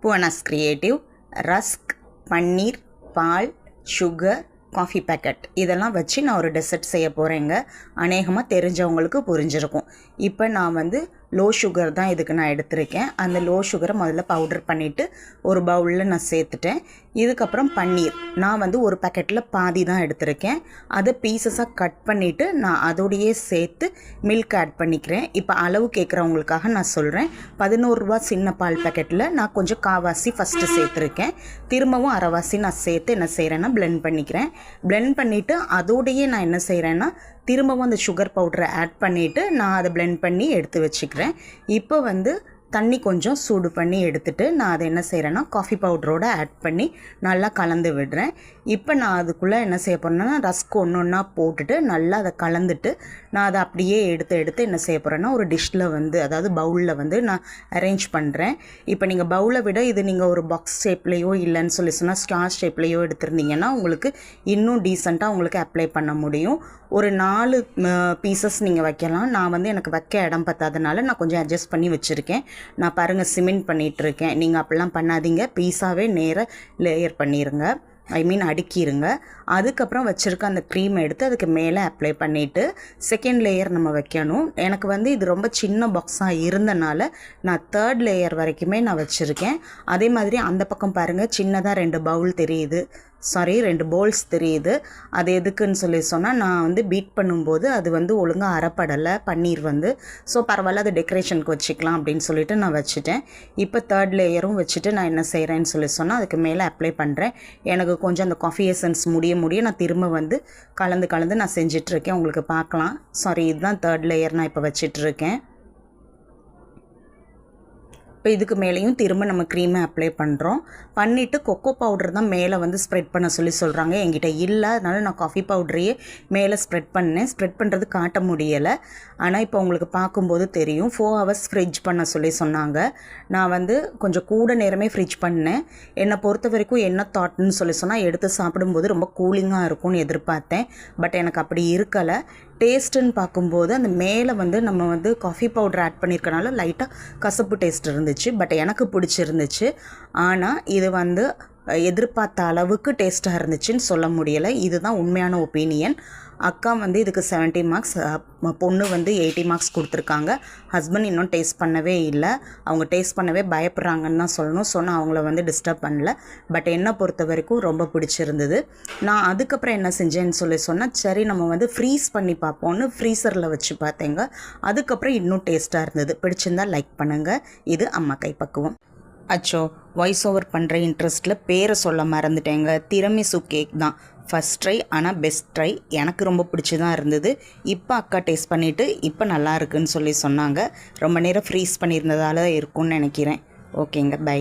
Bhuvana's creative rusk, பன்னீர், பால், sugar, coffee packet இதெல்லாம் வச்சு நான் ஒரு டெசர்ட் செய்ய போகிறேங்க. அநேகமாக தெரிஞ்சவங்களுக்கு புரிஞ்சிருக்கும். இப்போ நான் வந்து லோ சுகர் தான் இதுக்கு நான் எடுத்திருக்கேன். அந்த லோ சுகரை முதல்ல பவுடர் பண்ணிவிட்டு ஒரு பவுலில் நான் சேர்த்துட்டேன். இதுக்கப்புறம் பன்னீர் நான் வந்து ஒரு பேக்கெட்டில் பாதி தான் எடுத்திருக்கேன். அதை பீசஸாக கட் பண்ணிவிட்டு நான் அதோடையே சேர்த்து மில்க் ஆட் பண்ணிக்கிறேன். இப்போ அளவு கேட்குறவங்களுக்காக நான் சொல்கிறேன். 11 ரூபா சின்ன பால் பேக்கெட்டில் நான் கொஞ்சம் காவாசி ஃபஸ்ட்டு சேர்த்துருக்கேன். திரும்பவும் அரைவாசி நான் சேர்த்து என்ன செய்கிறேன்னா பிளெண்ட் பண்ணிக்கிறேன். பிளெண்ட் பண்ணிவிட்டு அதோடையே நான் என்ன செய்கிறேன்னா திரும்பவும் அந்த சுகர் பவுடரை ஆட் பண்ணிவிட்டு நான் அதை பிளெண்ட் பண்ணி எடுத்து வச்சுக்கிறேன். இப்போ வந்து தண்ணி கொஞ்சம் சூடு பண்ணி எடுத்துகிட்டு நான் அதை என்ன செய்கிறேன்னா காஃபி பவுடரோடு ஆட் பண்ணி நல்லா கலந்து விடுறேன். இப்போ நான் அதுக்குள்ளே என்ன செய்ய போகிறேன்னா ரஸ்க் ஒன்று ஒன்றா போட்டுட்டு நல்லா அதை கலந்துட்டு நான் அதை அப்படியே எடுத்து என்ன செய்ய போகிறேன்னா ஒரு டிஷ்ஷில் வந்து அதாவது பவுலில் வந்து நான் அரேஞ்ச் பண்ணுறேன். இப்போ நீங்கள் பவுலை விட இது நீங்கள் ஒரு பாக்ஸ் ஷேப்லேயோ இல்லைன்னு சொல்லி சொன்னால் ஸ்டார் ஷேப்லேயோ எடுத்திருந்தீங்கன்னா உங்களுக்கு இன்னும் டீசெண்டாக உங்களுக்கு அப்ளை பண்ண முடியும். ஒரு 4 பீசஸ் நீங்கள் வைக்கலாம். நான் வந்து எனக்கு வைக்க இடம் பத்தாதனால நான் கொஞ்சம் அட்ஜஸ்ட் பண்ணி வச்சுருக்கேன். நான் பாருங்கள் சிமெண்ட் பண்ணிகிட்ருக்கேன். நீங்கள் அப்படிலாம் பண்ணாதீங்க. பீஸாவே நேராக லேயர் பண்ணிடுங்க, அடுக்கிடுங்க. அதுக்கப்புறம் வச்சுருக்க அந்த க்ரீமை எடுத்து அதுக்கு மேலே அப்ளை பண்ணிவிட்டு செகண்ட் லேயர் நம்ம வைக்கணும். எனக்கு வந்து இது ரொம்ப சின்ன பாக்ஸாக இருந்தனால நான் 3rd லேயர் வரைக்குமே நான் வச்சுருக்கேன். அதே மாதிரி அந்த பக்கம் பாருங்கள் சின்னதாக 2 பவுல் தெரியுது, 2 பவுல்ஸ் தெரியுது. அது எதுக்குன்னு சொல்லி சொன்னால் நான் வந்து பீட் பண்ணும்போது அது வந்து ஒழுங்காக அரைப்படலை பன்னீர் வந்து. ஸோ பரவாயில்ல, அது டெக்கரேஷனுக்கு வச்சுக்கலாம் அப்படின்னு சொல்லிட்டு நான் வச்சுட்டேன். இப்போ 3rd லேயரும் வச்சுட்டு நான் என்ன செய்கிறேன்னு சொல்லி சொன்னால் அதுக்கு மேலே அப்ளை பண்ணுறேன். எனக்கு கொஞ்சம் அந்த காஃபி எசன்ஸ் முடிய நான் திரும்ப வந்து கலந்து நான் செஞ்சிட்ருக்கேன். உங்களுக்கு பார்க்கலாம். இதுதான் 3rd லேயர் நான் இப்போ வச்சிட்ருக்கேன். இப்போ இதுக்கு மேலேயும் திரும்ப நம்ம க்ரீமை அப்ளை பண்ணுறோம். பண்ணிவிட்டு கொக்கோ பவுடர் தான் மேலே வந்து ஸ்ப்ரெட் பண்ண சொல்கிறாங்க. என்கிட்ட இல்லை, அதனால் நான் காஃபி பவுடரையே மேலே ஸ்ப்ரெட் பண்ணுறது காட்ட முடியலை. ஆனால் இப்போ உங்களுக்கு பார்க்கும்போது தெரியும். 4 hours ஃப்ரிட்ஜ் பண்ண சொன்னாங்க. நான் வந்து கொஞ்சம் கூட நேரமே ஃப்ரிட்ஜ் பண்ணேன். என்னை பொறுத்த வரைக்கும் என்ன தாட்னு சொன்னால் எடுத்து சாப்பிடும்போது ரொம்ப கூலிங்காக இருக்கும்னு எதிர்பார்த்தேன். பட் எனக்கு அப்படி இருக்கலை. டேஸ்ட்டுன்னு பார்க்கும்போது அந்த மேலே வந்து நம்ம வந்து காஃபி பவுடர் ஆட் பண்ணியிருக்கனால லைட்டாக கசப்பு டேஸ்ட் இருந்துச்சு. பட் எனக்கு பிடிச்சிருந்துச்சு. ஆனால் இது வந்து எதிர்பார்த்த அளவுக்கு டேஸ்ட்டாக இருந்துச்சுன்னு சொல்ல முடியலை. இதுதான் உண்மையான ஒப்பீனியன். அக்கா வந்து இதுக்கு 70 மார்க்ஸ், பொண்ணு வந்து 80 மார்க்ஸ் கொடுத்துருக்காங்க. ஹஸ்பண்ட் இன்னும் டேஸ்ட் பண்ணவே இல்லை. அவங்க டேஸ்ட் பண்ணவே பயப்படுறாங்கன்னு தான் சொல்லணும். நான் அவங்கள வந்து டிஸ்டர்ப் பண்ணல. பட் என்னை பொறுத்த வரைக்கும் ரொம்ப பிடிச்சிருந்தது. நான் அதுக்கப்புறம் என்ன செஞ்சேன்னு சொன்னால் சரி நம்ம வந்து ஃப்ரீஸ் பண்ணி பார்ப்போன்னு ஃப்ரீசரில் வச்சு பார்த்தேங்க. அதுக்கப்புறம் இன்னும் டேஸ்ட்டாக இருந்தது. பிடிச்சிருந்தால் லைக் பண்ணுங்கள். இது அம்மா கைப்பக்குவம். அச்சோ, வாய்ஸ் ஓவர் பண்ணுற இன்ட்ரெஸ்ட்டில் பேரை சொல்ல மறந்துட்டேங்க. திரமிசு கேக் தான் ஃபஸ்ட் ட்ரை. ஆனால் பெஸ்ட் ட்ரை. எனக்கு ரொம்ப பிடிச்சி தான் இருந்தது. இப்போ அக்கா டேஸ்ட் பண்ணிவிட்டு இப்போ நல்லா இருக்குன்னு சொன்னாங்க. ரொம்ப நேரம் ஃப்ரீஸ் பண்ணியிருந்ததால் இருக்கும்னு நினைக்கிறேன். ஓகேங்க, பை.